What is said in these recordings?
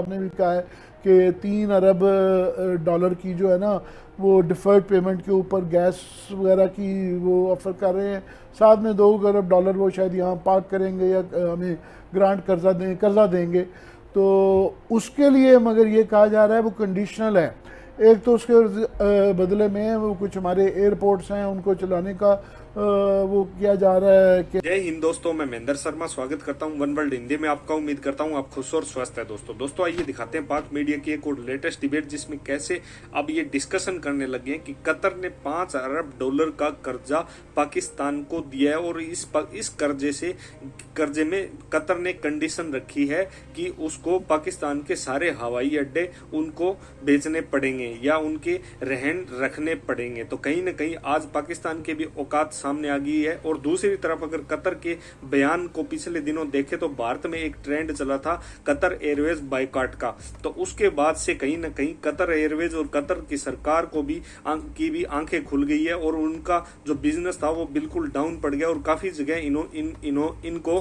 ने भी कहा है कि 3 अरब डॉलर की जो है ना वो डिफर्ड पेमेंट के ऊपर गैस वगैरह की वो ऑफ़र कर रहे हैं। साथ में 2 अरब डॉलर वो शायद यहाँ पार्क करेंगे या हमें ग्रांट कर्जा देंगे। तो उसके लिए मगर ये कहा जा रहा है वो कंडीशनल है। एक तो उसके बदले में वो कुछ हमारे एयरपोर्ट्स हैं उनको चलाने का वो किया जा रहा है कि जय हिंद दोस्तों, मैं महेंद्र शर्मा स्वागत करता हूं वन वर्ल्ड हिंदी में आपका। उम्मीद करता हूं आप खुश और स्वस्थ है। दोस्तों आइए दिखाते हैं पाक मीडिया की एक और लेटेस्ट डिबेट, जिसमें कैसे अब ये डिस्कशन करने लगे हैं कि कतर ने 5 अरब डॉलर का कर्जा पाकिस्तान को दिया है और इस कर्जे में कतर ने कंडीशन रखी है कि उसको पाकिस्तान के सारे हवाई अड्डे उनको बेचने पड़ेंगे या उनके रहन रखने पड़ेंगे। तो कहीं ना कहीं आज पाकिस्तान के भी औकात सामने आ गई है। और दूसरी तरफ अगर कतर के बयान को पिछले दिनों देखे तो भारत में एक ट्रेंड चला था कतर एयरवेज बाइकॉट का। तो उसके बाद से कहीं ना कहीं कतर एयरवेज और कतर की सरकार को भी आंखें खुल गई है और उनका जो बिजनेस था वो बिल्कुल डाउन पड़ गया और काफी जगह इनको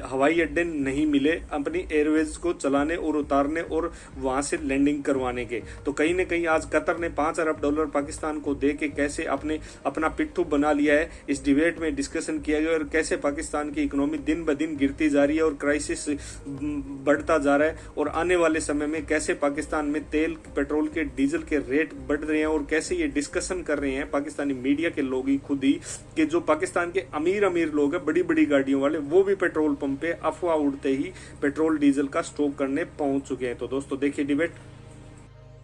हवाई अड्डे नहीं मिले अपनी एयरवेज को चलाने और उतारने और वहां से लैंडिंग करवाने के। तो कहीं ना कहीं आज कतर ने 5 अरब डॉलर पाकिस्तान को दे के कैसे अपना पिट्ठू बना लिया है, इस डिबेट में डिस्कशन किया गया। और कैसे पाकिस्तान की इकोनॉमी दिन ब दिन गिरती जा रही है और क्राइसिस बढ़ता जा रहा है और आने वाले समय में कैसे पाकिस्तान में तेल, पेट्रोल के, डीजल के रेट बढ़ रहे हैं और कैसे ये डिस्कशन कर रहे हैं पाकिस्तानी मीडिया के लोग ही खुद ही कि जो पाकिस्तान के अमीर लोग हैं, बड़ी बड़ी गाड़ियों वाले, वो भी पेट्रोल पंप पे अफवाह उड़ते ही पेट्रोल डीजल का स्टॉक करने पहुंच चुके हैं। तो दोस्तों देखिए डिबेट।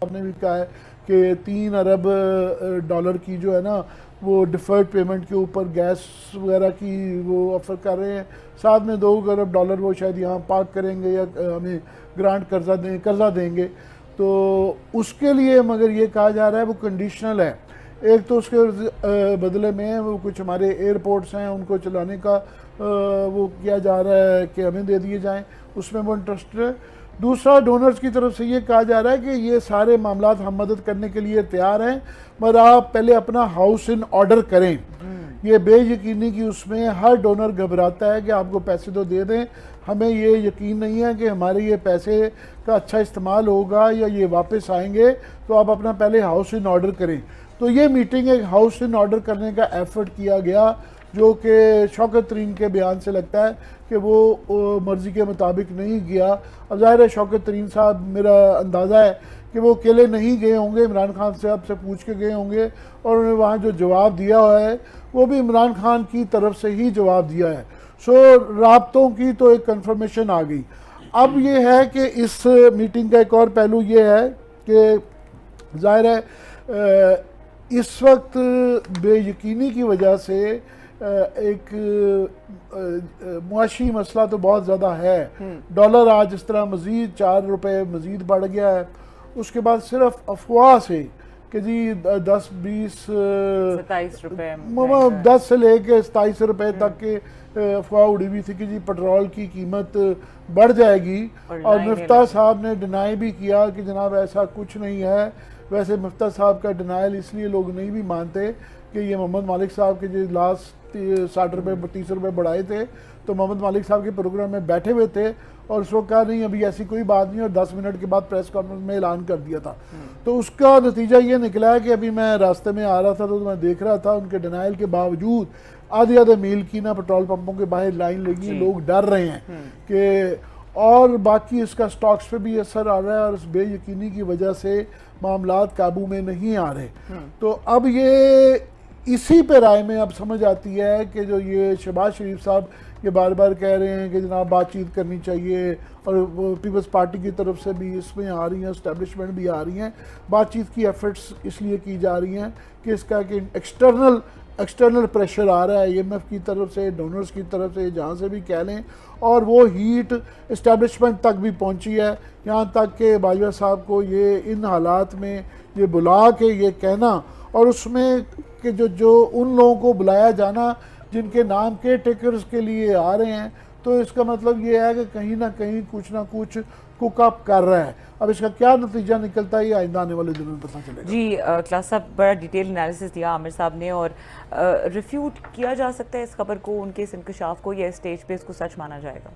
आपने भी कहा है कि 3 अरब डॉलर की जो है ना वो डिफर्ड पेमेंट के ऊपर गैस वगैरह की वो ऑफ़र कर रहे हैं। साथ में 2 अरब डॉलर वो शायद यहाँ पार्क करेंगे या हमें ग्रांट कर्जा देंगे। तो उसके लिए मगर ये कहा जा रहा है वो कंडीशनल है। एक तो उसके बदले में वो कुछ हमारे एयरपोर्ट्स हैं उनको चलाने का वो किया जा रहा है कि हमें दे दिए जाएं, उसमें वो इंटरेस्टेड है। दूसरा, डोनर्स की तरफ से ये कहा जा रहा है कि ये सारे मामलात हम मदद करने के लिए तैयार हैं, मगर आप पहले अपना हाउस इन ऑर्डर करें। ये बेयकीनी कि उसमें हर डोनर घबराता है कि आपको पैसे तो दे दें, हमें ये यकीन नहीं है कि हमारे ये पैसे का अच्छा इस्तेमाल होगा या ये वापस आएंगे, तो आप अपना पहले हाउस इन ऑर्डर करें। तो ये मीटिंग एक हाउस इन ऑर्डर करने का एफर्ट किया गया, जो कि शौकत तरीन के बयान से लगता है कि वो मर्ज़ी के मुताबिक नहीं गया। अब ज़ाहिर है शौकत तरीन साहब, मेरा अंदाज़ा है कि वो अकेले नहीं गए होंगे, इमरान खान साहब से पूछ के गए होंगे और उन्होंने वहाँ जो जवाब दिया हुआ है वो भी इमरान खान की तरफ से ही जवाब दिया है। सो राब्तों की तो एक कंफर्मेशन आ गई। अब ये है कि इस मीटिंग का एक और पहलू ये है कि ज़ाहिर है इस वक्त बेयकीनी की वजह से एक मुआशी मसला तो बहुत ज़्यादा है। डॉलर आज इस तरह मज़ीद 4 रुपये मज़ीद बढ़ गया है। उसके बाद सिर्फ अफवाह से कि जी 10-20 27 रुपये 10 से लेके 27 रुपये तक के अफवाह उड़ी हुई थी कि जी पेट्रोल की कीमत बढ़ जाएगी। और मुफ्ता साहब ने डिनाई भी किया कि जनाब ऐसा कुछ नहीं है। वैसे मुफ्ता साहब का डिनाइल इसलिए लोग नहीं भी मानते कि ये मोहम्मद मालिक साहब के जो लास्ट 60 रुपये 32 रुपये बढ़ाए थे, तो मोहम्मद मालिक साहब के प्रोग्राम में बैठे हुए थे और उसको कहा नहीं अभी ऐसी कोई बात नहीं, और 10 मिनट के बाद प्रेस कॉन्फ्रेंस में ऐलान कर दिया था। तो उसका नतीजा ये निकला है कि अभी मैं रास्ते में आ रहा था तो मैं देख रहा था उनके डिनाइल के बावजूद आधे मील की ना पेट्रोल पंपों के बाहर लाइन लगी है, लोग डर रहे हैं कि और बाकी इसका स्टॉक्स पे भी असर आ रहा है और इस बेयकीनी की वजह से मामलात काबू में नहीं आ रहे। तो अब ये इसी पे राय में अब समझ आती है कि जो ये शहबाज शरीफ साहब ये बार बार कह रहे हैं कि जनाब बातचीत करनी चाहिए, और वो पीपल्स पार्टी की तरफ से भी इसमें आ रही हैं, इस्टेब्लिशमेंट भी आ रही हैं, बातचीत की एफर्ट्स इसलिए की जा रही हैं कि इसका कि एक्सटर्नल प्रेशर आ रहा है IMF की तरफ से, डोनर्स की तरफ से, जहाँ से भी कह लें, और वो हीट इस्टेब्लिशमेंट तक भी पहुँची है। यहाँ तक कि बाजवा साहब को ये इन हालात में ये बुला के ये कहना, और उसमें कि जो उन लोगों को बुलाया जाना जिनके नाम के टेकर्स के लिए आ रहे हैं, तो इसका मतलब ये है कि कहीं ना कहीं कुछ ना कुछ कुकअप कर रहा है। अब इसका क्या नतीजा निकलता है ये आइंदा आने वाले दिनों में पता चलेगा। जी क्लास साहब, बड़ा डिटेल एनालिसिस दिया आमिर साहब ने, और रिफ्यूट किया जा सकता है इस खबर को, उनके इस इंकशाफ को, या स्टेज पे इसको सच माना जाएगा?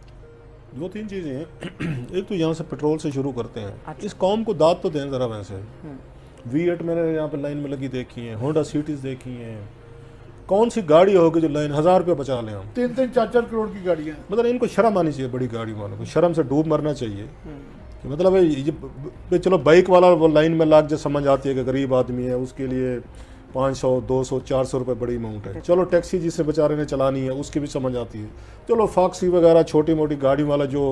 दो तीन चीज़ें हैं। एक तो यहाँ से पेट्रोल से शुरू करते हैं। अच्छा। इस कौम को दाद तो दें ज़रा वैसे। V8 मैंने यहाँ पे लाइन में लगी देखी है, होंडा सिटीज़ देखी हैं। कौन सी गाड़ी होगी जो लाइन 1000 रुपये बचा लें हम? 3-4 करोड़ की गाड़ियाँ। मतलब इनको शर्म आनी चाहिए, बड़ी गाड़ी वालों को शर्म से डूब मरना चाहिए। कि मतलब ये चलो बाइक वाला वो लाइन में लाग जो समझ आती है कि गरीब आदमी है, उसके लिए 500, 200, 400 रुपये बड़ी अमाउंट है। चलो टैक्सी जिसे बेचारे ने चलानी है उसकी भी समझ आती है। चलो फॉक्सी वगैरह छोटी मोटी गाड़ी वाला जो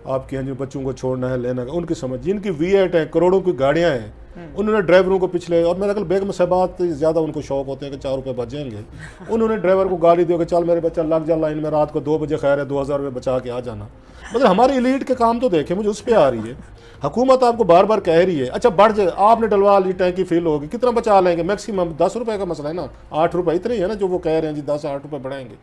आपके हैं, जो बच्चों को छोड़ना है लेना है, उनकी समझ। जिनकी V8 है, करोड़ों की गाड़ियाँ हैं, उन्होंने ड्राइवरों को पिछले, और मेरा ख्याल बेगम साहबात ज़्यादा उनको शौक होते हैं कि 4 रुपये बच जाएंगे, उन्होंने ड्राइवर को गाली दी कि चल मेरे बच्चा लग जा लाइन में, रात को 2 बजे खैर है 2000 रुपये बचा के आ जाना। मतलब हमारी एलीट के काम तो देखें, मुझे उस पर आ रही है। हुकूमत आपको बार बार कह रही है अच्छा बढ़ जाए, आपने डलवा ली, टैंकी फिल होगी, कितना बचा लेंगे? मैक्सिमम 10 रुपये का मसला है ना, 8 रुपये इतने ही है ना जो वो कह रहे हैं जी 10-8 रुपये बढ़ाएंगे।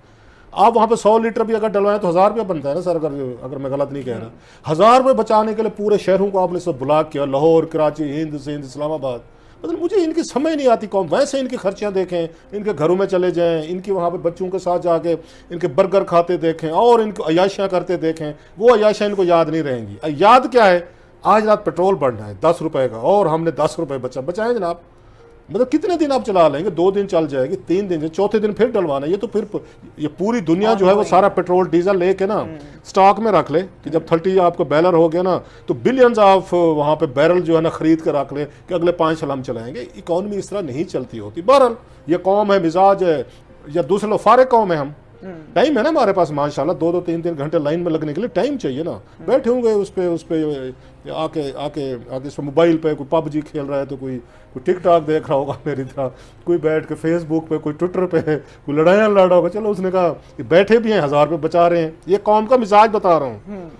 आप वहाँ पे 100 लीटर भी अगर डलवाएं तो 1000 रुपये बनता है ना सर, अगर मैं गलत नहीं कह रहा। 1000 रुपये बचाने के लिए पूरे शहरों को आपने सब ब्लॉक किया, लाहौर, कराची, हिंद, सिंध, इस्लामाबाद। मतलब मुझे इनकी समझ नहीं आती कौन। वैसे इनकी खर्चियाँ देखें, इनके घरों में चले जाएं, इनकी वहाँ पे बच्चों के साथ जाके इनके बर्गर खाते देखें और इनको अयाशियाँ करते देखें, वो अयाशियाँ इनको याद नहीं रहेंगी। याद क्या है? आज रात पेट्रोल बढ़ना है 10 रुपये का और हमने 10 रुपये बचाएं जनाब। मतलब कितने दिन आप चला लेंगे? 2 दिन चल जाएगी, 3 दिन, चौथे दिन फिर डलवाना। ये तो फिर ये पूरी दुनिया जो है वो सारा पेट्रोल डीजल लेके ना स्टॉक में रख ले कि जब 30 आपको बैरल हो गया ना तो बिलियंस ऑफ वहाँ पे बैरल जो है ना खरीद कर रख ले कि अगले 5 साल हम चलाएंगे। इकॉनमी इस तरह नहीं चलती होती। बहरहाल ये कौम है, मिजाज है, या दूसरे लोग फारे कौम है हम। टाइम है ना हमारे पास माशाल्लाह, 2-2, 3-3 घंटे लाइन में लगने के लिए टाइम चाहिए ना। बैठे होंगे उस पे आके इस मोबाइल पे कोई पबजी खेल रहा है तो कोई टिकटॉक देख रहा होगा मेरी तरह, कोई बैठ के फेसबुक पे, कोई ट्विटर पे, कोई लड़ाइयाँ लड़ रहा होगा। चलो उसने कहा कि बैठे भी हैं 1000 रुपये बचा रहे हैं। ये कौम का मिजाज बता रहा हूँ।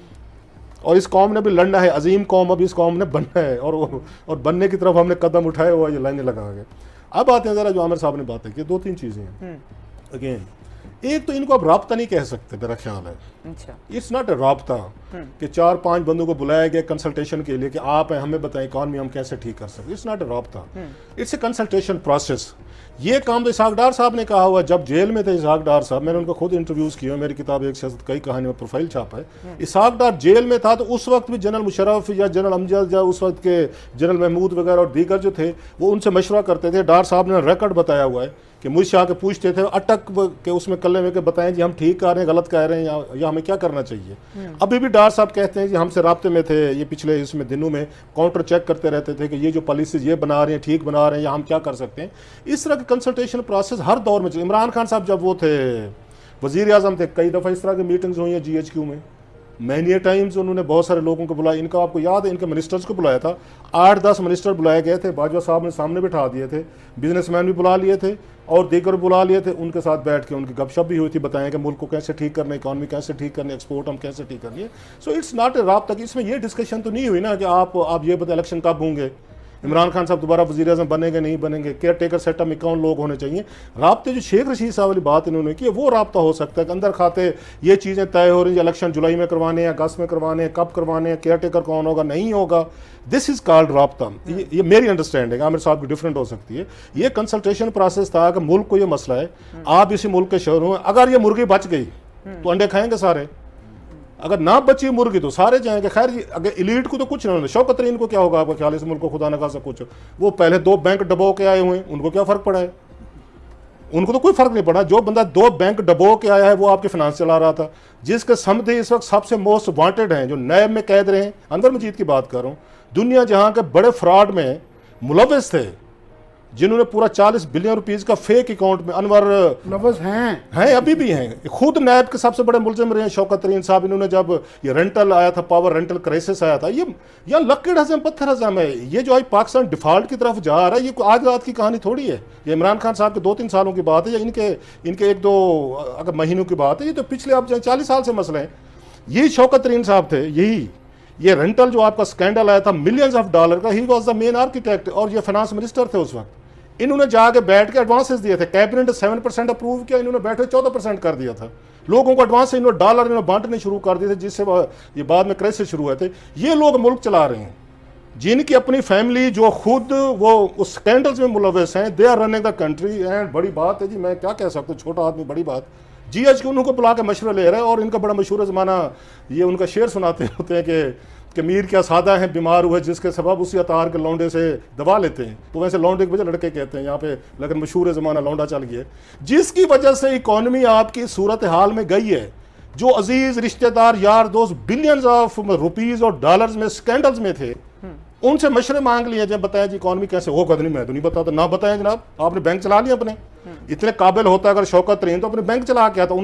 और इस कौम ने भी लड़ना है, अजीम कौम, अब इस कौम ने बनना है और बनने की तरफ हमने कदम उठाए हुआ ये लाइनें लगा के। अब आते हैं ज़रा जो आमिर साहब ने बातें की, 2-3 चीज़ें हैं। अगेन एक तो इनको अब राब्ता नहीं कह सकते मेरा ख्याल है। अच्छा। इट्स नॉट ए राब्ता कि 4-5 बंदों को बुलाया गया कंसल्टेशन के लिए कि आप हैं, हमें बताएं इकॉनमी हम कैसे ठीक कर सकते। इट्स नॉट ए राब्ता, इट्स ए कंसल्टेशन प्रोसेस। ये काम तो इसहाक डार साहब ने कहा हुआ, जब जेल में थे इसहाक डार साहब, मैंने उनको खुद इंटरव्यूज़ किया, मेरी किताब एक सियासत कई कहानी में प्रोफाइल छापा है। इसहाक डार जेल में था तो उस वक्त भी जनरल मुशर्रफ या जनरल अमजद या उस वक्त के जनरल महमूद वगैरह और दीगर जो थे वो उनसे मशवरा करते थे। डार साहब ने रिकॉर्ड बताया हुआ है कि मुझसे आके पूछते थे अटक के उसमें कल्ले में के बताएं जी हम ठीक कर रहे हैं, गलत कह रहे हैं, या हमें क्या करना चाहिए। अभी भी डार साहब कहते हैं जी हमसे राब्ते में थे, ये पिछले इसमें दिनों में काउंटर चेक करते रहते थे कि ये जो पॉलिसीज ये बना रहे हैं ठीक बना रहे हैं या हम क्या कर सकते हैं। इस तरह के कंसल्टेशन प्रोसेस हर दौर में चले। इमरान खान साहब जब वो थे वज़ीर आज़म थे, कई दफ़ा इस तरह की मीटिंग्स हुई हैं GHQ में, मैनी टाइम्स उन्होंने बहुत सारे लोगों को बुलाया। इनका आपको याद है इनके मिनिस्टर्स को बुलाया था, 8-10 मिनिस्टर बुलाए गए थे, बाजवा साहब ने सामने बिठा दिए थे, बिजनेसमैन भी बुला लिए थे और दीगर बुला लिए थे। उनके साथ बैठ के उनकी गपशप भी हुई थी, बताएं कि मुल्क को कैसे ठीक करना है, इकॉनमी कैसे ठीक करनी है, एक्सपोर्ट हम कैसे ठीक करनी है। सो इट्स नॉट ए राब्ता। इसमें ये डिस्कशन तो नहीं हुई ना कि आप ये बताएं इलेक्शन कब होंगे, इमरान खान साहब दोबारा वज़ीर आज़म बनेंगे नहीं बनेंगे, केयर टेकर सेटअप में कौन लोग होने चाहिए। राब्ते जो शेख रशीद साहब वाली बात इन्होंने की वो राब्ता हो सकता है कि अंदर खाते ये चीज़ें तय हो रही हैं, इलेक्शन जुलाई में करवाने हैं, अगस्त में करवाने हैं, कब करवाने हैं, केयर टेकर कौन होगा, नहीं होगा। दिस इज़ कॉल्ड राब्ता। ये मेरी अंडरस्टैंडिंग, आमिर साहब की डिफरेंट हो सकती है। ये कंसल्टेशन प्रोसेस था कि मुल्क को ये मसला है, आप इसी मुल्क के शहरों में अगर ये मुर्गी बच गई तो अंडे खाएंगे सारे, अगर ना बची मुर्गी तो सारे जाएंगे। खैर अगर इलीट को तो कुछ नहीं, शौकत तरीन को क्या होगा आपका ख्याल, इस मुल्क को खुदा न खासा कुछ, वो पहले 2 बैंक डबो के आए हुए हैं, उनको क्या फ़र्क पड़ा है? उनको तो कोई फ़र्क नहीं पड़ा। जो बंदा 2 बैंक डबो के आया है वो आपके फाइनेंस चला रहा था, जिसके समझे इस वक्त सबसे मोस्ट वांटेड हैं, जो नैब में कैद रहे हैं, अनवर मजीद की बात कर रहा हूँ, दुनिया जहाँ के बड़े फ्रॉड में मुलविस थे, जिन्होंने पूरा 40 बिलियन रुपीस का फेक अकाउंट में, अनवर लफ्ज हैं अभी भी हैं, खुद नैब के सबसे बड़े मुलजिम रहे हैं शौकत तरीन साहब। इन्होंने जब ये रेंटल आया था, पावर रेंटल क्राइसिस आया था, ये यहाँ लकीड़ हजम पत्थर हजम है। ये जो आज पाकिस्तान डिफॉल्ट की तरफ जा रहा है, ये आज रात की कहानी थोड़ी है। ये इमरान खान साहब के 2-3 सालों की बात है या इनके 1-2 अगर महीनों की बात है। ये तो पिछले आप 40 साल से मसले हैं। यही शौकत तरीन साहब थे, यही ये रेंटल जो आपका स्कैंडल आया था मिलियंस ऑफ डॉलर का, he was the main architect और ये फाइनेंस मिनिस्टर थे उस वक्त। इन्होंने जाके बैठ के एडवांसेस दिए थे, कैबिनेट 7% अप्रूव किया, इन्होंने बैठे 14% कर दिया था। लोगों को एडवांस इन्होंने डॉलर इन्होंने बांटने शुरू कर दिए थे, जिससे ये बाद में क्राइसिस शुरू हुए थे। ये लोग मुल्क चला रहे हैं, जिनकी अपनी फैमिली जो खुद वो उस स्कैंडल्स में मुलविस हैं, they are running the country. And बड़ी बात है जी, मैं क्या कह सकता हूँ, छोटा आदमी, बड़ी बात, GH के उनको बुला के मशवरा ले रहे हैं। और इनका बड़ा मशहूर ज़माना ये उनका शेर सुनाते होते हैं कि मीर क्या सादा है बीमार हुए जिसके सबब उसी अतार के लौंडे से दवा लेते हैं। तो वैसे लौंडे के वजह लड़के कहते हैं यहाँ पे, लेकिन मशहूर ज़माना लौंडा चल गया, जिसकी वजह से इकॉनमी आपकी सूरत हाल में गई है। जो अजीज रिश्तेदार यार दोस्त बिलियंस ऑफ रुपीज़ और डॉलर्स में स्कैंडल्स में थे, उनसे मशवरे मांग लिए जब बताया जी इकॉनमी कैसे हो, कद नहीं मैं तो नहीं बताता। ना बताया जनाब, आपने बैंक चला लिया अपने, इतने काबिल होता अगर शौकत रही तो अपने बैंक चला के आता।